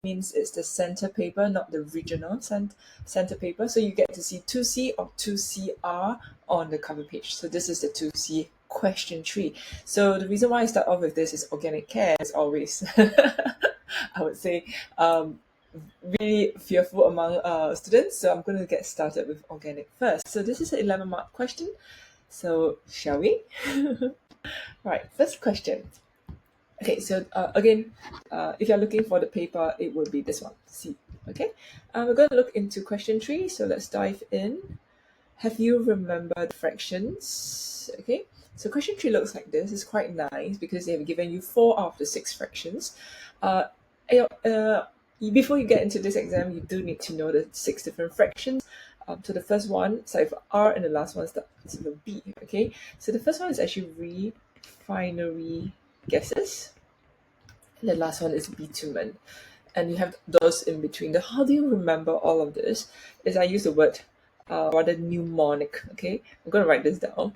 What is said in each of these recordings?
means it's the center paper, not the regional center paper. So you get to see 2C or 2CR on the cover page. So this is the 2C question 3. So the reason why I start off with this is organic care, as always. I would say really fearful among students. So I'm going to get started with organic first. So this is an 11-mark question. So shall we? Right, first question. Okay, so again, if you're looking for the paper, it would be this one, C. Okay, we're going to look into question 3. So let's dive in. Have you remembered fractions? Okay, so question 3 looks like this. It's quite nice because they have given you 4 out of the 6 fractions. Before you get into this exam, you do need to know the 6 different fractions. So the first one starts with R and the last one starts with B. Okay, so the first one is actually refinery gases. And the last one is bitumen. And you have those in between. How do you remember all of this? Is I use the word rather mnemonic. Okay, I'm going to write this down.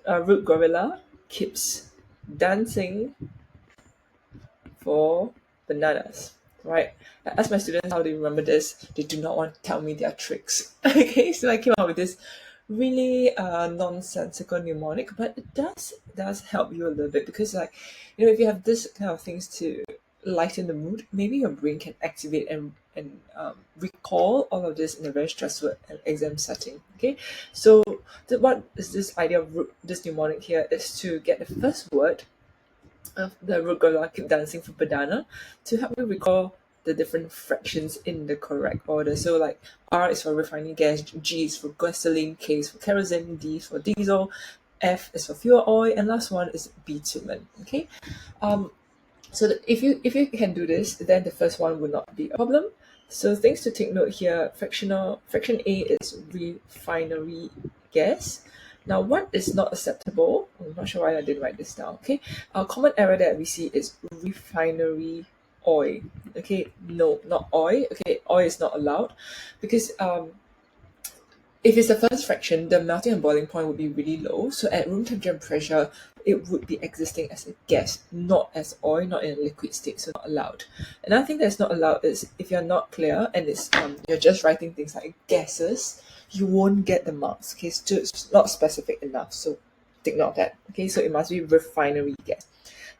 Root gorilla keeps dancing for bananas. Right? I ask my students how they remember this. They do not want to tell me their tricks. Okay, so I came up with this really nonsensical mnemonic, but it does help you a little bit because, like, if you have this kind of things to lighten the mood, maybe your brain can activate and recall all of this in a very stressful exam setting. Okay, so what is this idea of this mnemonic here is to get the first word of the root gorilla keep dancing for banana to help you recall the different fractions in the correct order. So like R is for refining gas, G is for gasoline, K is for kerosene, D is for diesel, F is for fuel oil, and last one is bitumen. Okay, so if you can do this, then the first one will not be a problem. So things to take note here: fraction A is refinery gas. Now, what is not acceptable? I'm not sure why I didn't write this down. Okay, a common error that we see is refinery oil. Okay, no, not oil. Okay, oil is not allowed because if it's the first fraction, the melting and boiling point would be really low. So at room temperature and pressure, it would be existing as a gas, not as oil, not in a liquid state, so not allowed. Another thing that's not allowed is if you're not clear and it's you're just writing things like gases, you won't get the marks. Okay, so it's not specific enough. So take note of that. Okay, so it must be refinery gas.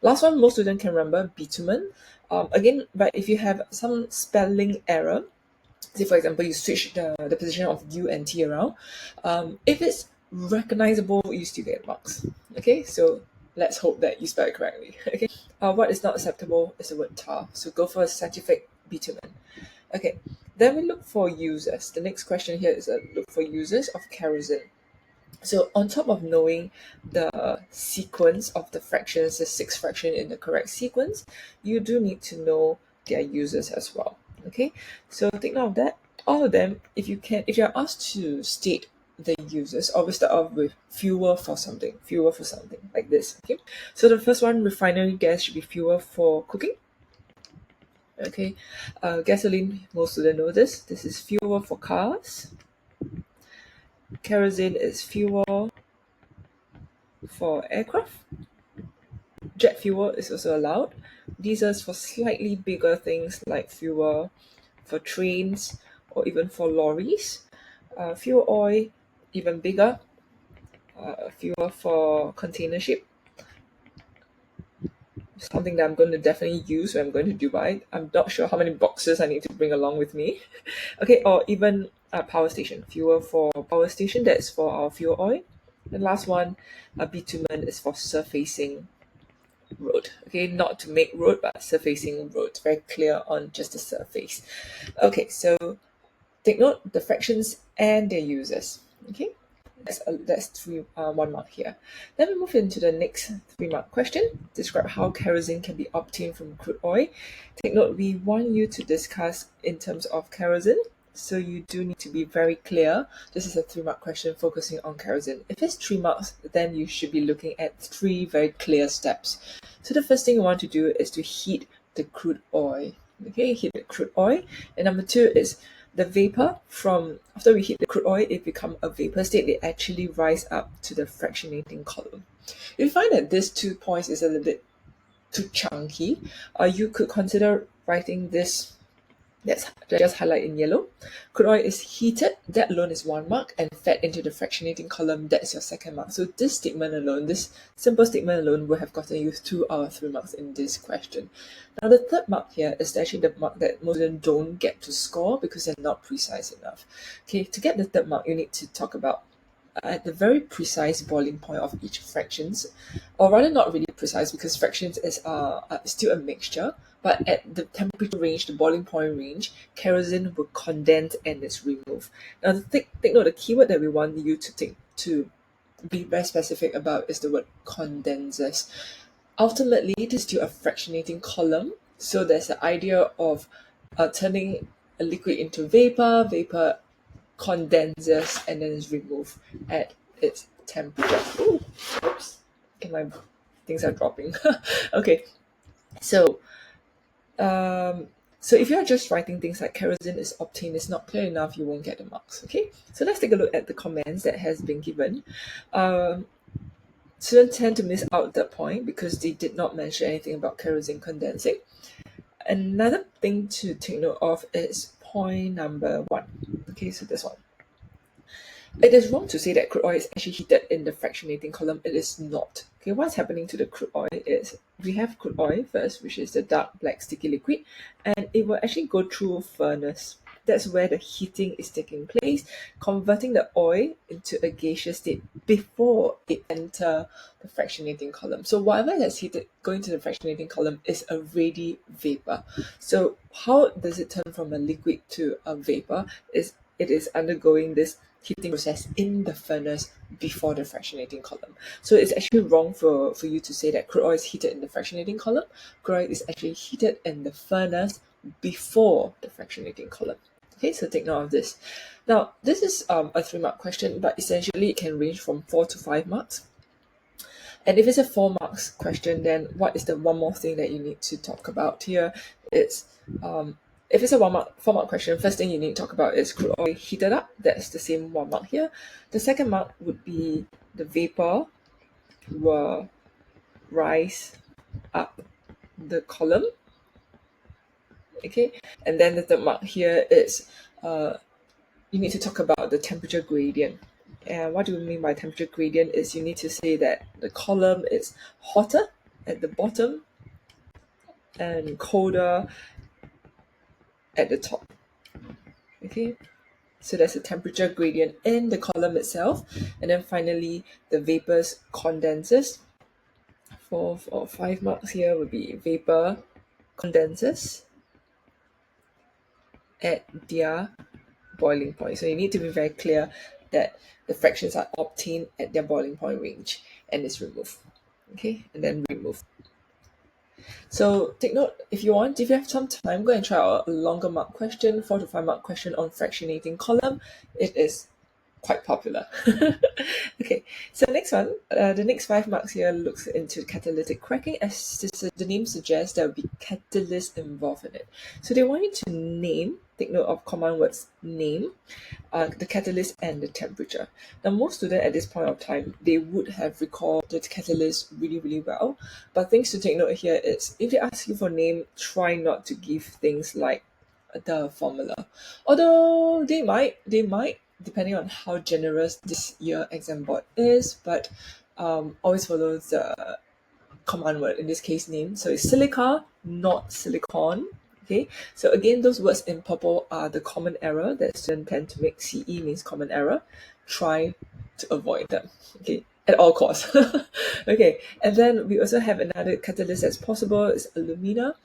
Last one, most students can remember bitumen. Again, but if you have some spelling error, say for example you switch the position of U and T around, if it's recognizable, you still get marks. Okay, so let's hope that you spell it correctly. Okay, what is not acceptable is the word tar, so go for a scientific bitumen. Okay, then we look for users. The next question here is look for users of kerosene. So on top of knowing the sequence of the fractions, the 6 fraction in the correct sequence, you do need to know their users as well. Okay, so take note of that. All of them, if you're asked to state the users, always start off with fuel for something, like this. Okay, so the first one, refinery gas, should be fuel for cooking. Okay, gasoline, most students know this. This is fuel for cars. Kerosene is fuel for aircraft. Jet fuel is also allowed. Diesel is for slightly bigger things like fuel for trains or even for lorries. Fuel oil, even bigger. Fuel for container ship. Something that I'm going to definitely use when I'm going to Dubai. I'm not sure how many boxes I need to bring along with me. Okay, or even power station. Fuel for power station, that's for our fuel oil. The last one, bitumen, is for surfacing road. Okay, not to make road, but surfacing road. Very clear on just the surface. Okay, so take note the fractions and their users. Okay, that's 1 mark here. Then we move into the next 3-mark question. Describe how kerosene can be obtained from crude oil. Take note, we want you to discuss in terms of kerosene, so you do need to be very clear. This is a 3-mark question focusing on kerosene. If it's 3 marks, then you should be looking at 3 very clear steps. So the first thing you want to do is to heat the crude oil. Okay, heat the crude oil. And number 2 is the vapor from, after we heat the crude oil, it becomes a vapor state. They actually rise up to the fractionating column. If you find that these 2 points is a little bit too chunky, you could consider writing this, let's just highlight in yellow. Crude oil is heated, that alone is 1 mark, and fed into the fractionating column, that's your 2nd mark. So this statement alone, this simple statement alone, will have gotten you 2 out of 3 marks in this question. Now the 3rd mark here is actually the mark that most students don't get to score because they're not precise enough. Okay, to get the 3rd mark, you need to talk about at the very precise boiling point of each fractions, or rather not really precise because fractions is still a mixture, but at the temperature range, the boiling point range, kerosene will condense and it's removed. Now take note, the keyword that we want you to be very specific about is the word condenses. Ultimately, it is still a fractionating column, so there's the idea of turning a liquid into vapor, vapor condenses and then is removed at its temperature. Ooh, oops. Okay, my things are dropping. Okay, so so if you're just writing things like kerosene is obtained, it's not clear enough, you won't get the marks. Okay, so let's take a look at the comments that has been given. Students tend to miss out that point because they did not mention anything about kerosene condensing. Another thing to take note of is point number 1. Okay, so this one. It is wrong to say that crude oil is actually heated in the fractionating column. It is not. Okay, what's happening to the crude oil is we have crude oil first, which is the dark black sticky liquid, and it will actually go through a furnace. That's where the heating is taking place, converting the oil into a gaseous state before it enter the fractionating column. So whatever that's heated going to the fractionating column is already vapor. So how does it turn from a liquid to a vapor? It is undergoing this heating process in the furnace before the fractionating column. So it's actually wrong for you to say that crude oil is heated in the fractionating column. Crude oil is actually heated in the furnace before the fractionating column. Okay, so take note of this. Now, this is a 3-mark question, but essentially it can range from 4 to 5 marks. And if it's a 4 marks question, then what is the one more thing that you need to talk about here? It's if it's a 4-mark question, first thing you need to talk about is crude oil heated up. That's the same 1 mark here. The 2nd mark would be the vapor will rise up the column. Okay, and then the 3rd mark here is you need to talk about the temperature gradient. And what do we mean by temperature gradient is you need to say that the column is hotter at the bottom and colder at the top. Okay, so there's a temperature gradient in the column itself, and then finally the vapors condenses. 4 or 5 marks here would be vapor condenses at their boiling point. So you need to be very clear that the fractions are obtained at their boiling point range and is removed. Okay, and then remove. So take note, if you have some time, go and try out a longer mark question, 4 to 5 mark question on fractionating column. It is quite popular. Okay, so next one, the next 5 marks here looks into catalytic cracking. As the name suggests, there will be catalysts involved in it. So they want you to name, take note of command words, name, the catalyst and the temperature. Now, most students at this point of time, they would have recalled the catalyst really, really well. But things to take note here is, if they ask you for name, try not to give things like the formula. Although they might, depending on how generous this year exam board is, but always follow the command word, in this case name. So it's silica, not silicon. Okay, so again, those words in purple are the common error that students tend to make. CE means common error. Try to avoid them, okay, at all costs. Okay, and then we also have another catalyst that's possible, is alumina.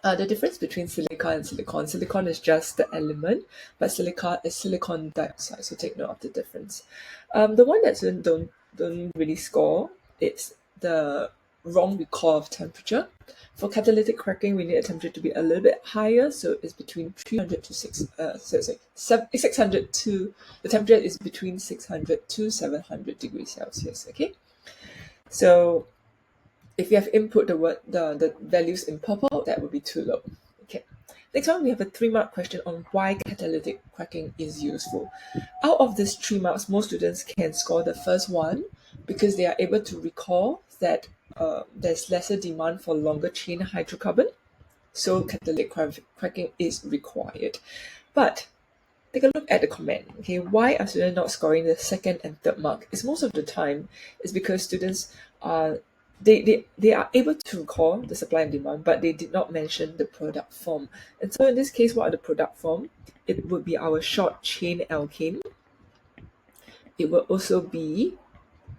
The difference between silica and silicon is just the element, but silica is silicon dioxide, so take note of the difference. The one that students don't really score, it's the wrong recall of temperature. For catalytic cracking, we need a temperature to be a little bit higher, so it's between 300 to 600 to, the temperature is between 600 to 700 degrees Celsius, okay? So if you have input the values in purple, that would be too low. Okay. Next one, we have a 3-mark question on why catalytic cracking is useful. Out of these 3 marks, most students can score the first one because they are able to recall that there's lesser demand for longer chain hydrocarbon. So catalytic cracking is required. But take a look at the comment. Okay, why are students not scoring the second and third mark? Is most of the time is because students are they are able to recall the supply and demand, but they did not mention the product form. And so in this case, what are the product form? It would be our short chain alkane. It will also be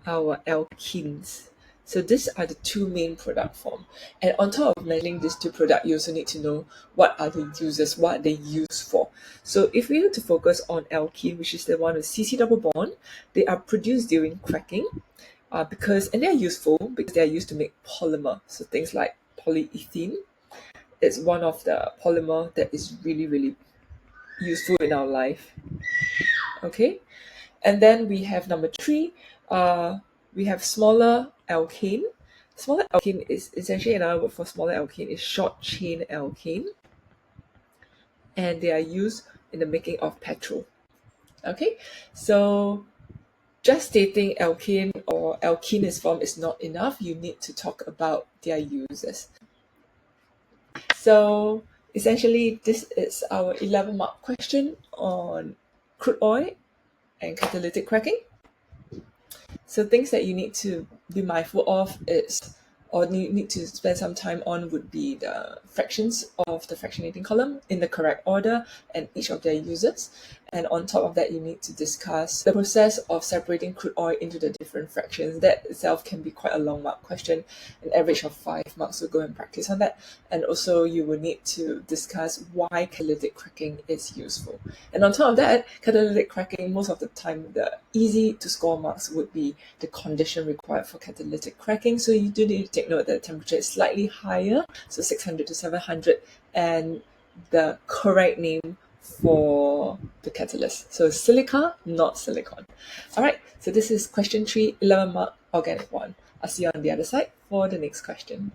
our alkenes. So these are the two main product form. And on top of mentioning these two products, you also need to know what are the uses, what they use for. So if we were to focus on alkene, which is the one with CC double bond, they are produced during cracking and they are useful because they are used to make polymer. So things like polyethylene, it's one of the polymer that is really, really useful in our life. Okay. And then we have number 3, we have smaller alkane. Smaller alkane is essentially another word for smaller alkane is short chain alkane. And they are used in the making of petrol. Okay, so just stating alkane or alkenes form is not enough. You need to talk about their uses. So essentially, this is our 11-mark question on crude oil and catalytic cracking. So things that you need to be mindful of or need to spend some time on would be the fractions of the fractionating column in the correct order and each of their uses. And on top of that, you need to discuss the process of separating crude oil into the different fractions. That itself can be quite a long mark question. An average of 5 marks, so go and practice on that. And also you will need to discuss why catalytic cracking is useful. And on top of that, catalytic cracking, most of the time, the easy to score marks would be the condition required for catalytic cracking. So you do need to take note that the temperature is slightly higher, so 600 to 700, and the correct name for the catalyst. So silica, not silicon. All right, so this is question 3, 11 mark, organic 1. I'll see you on the other side for the next question.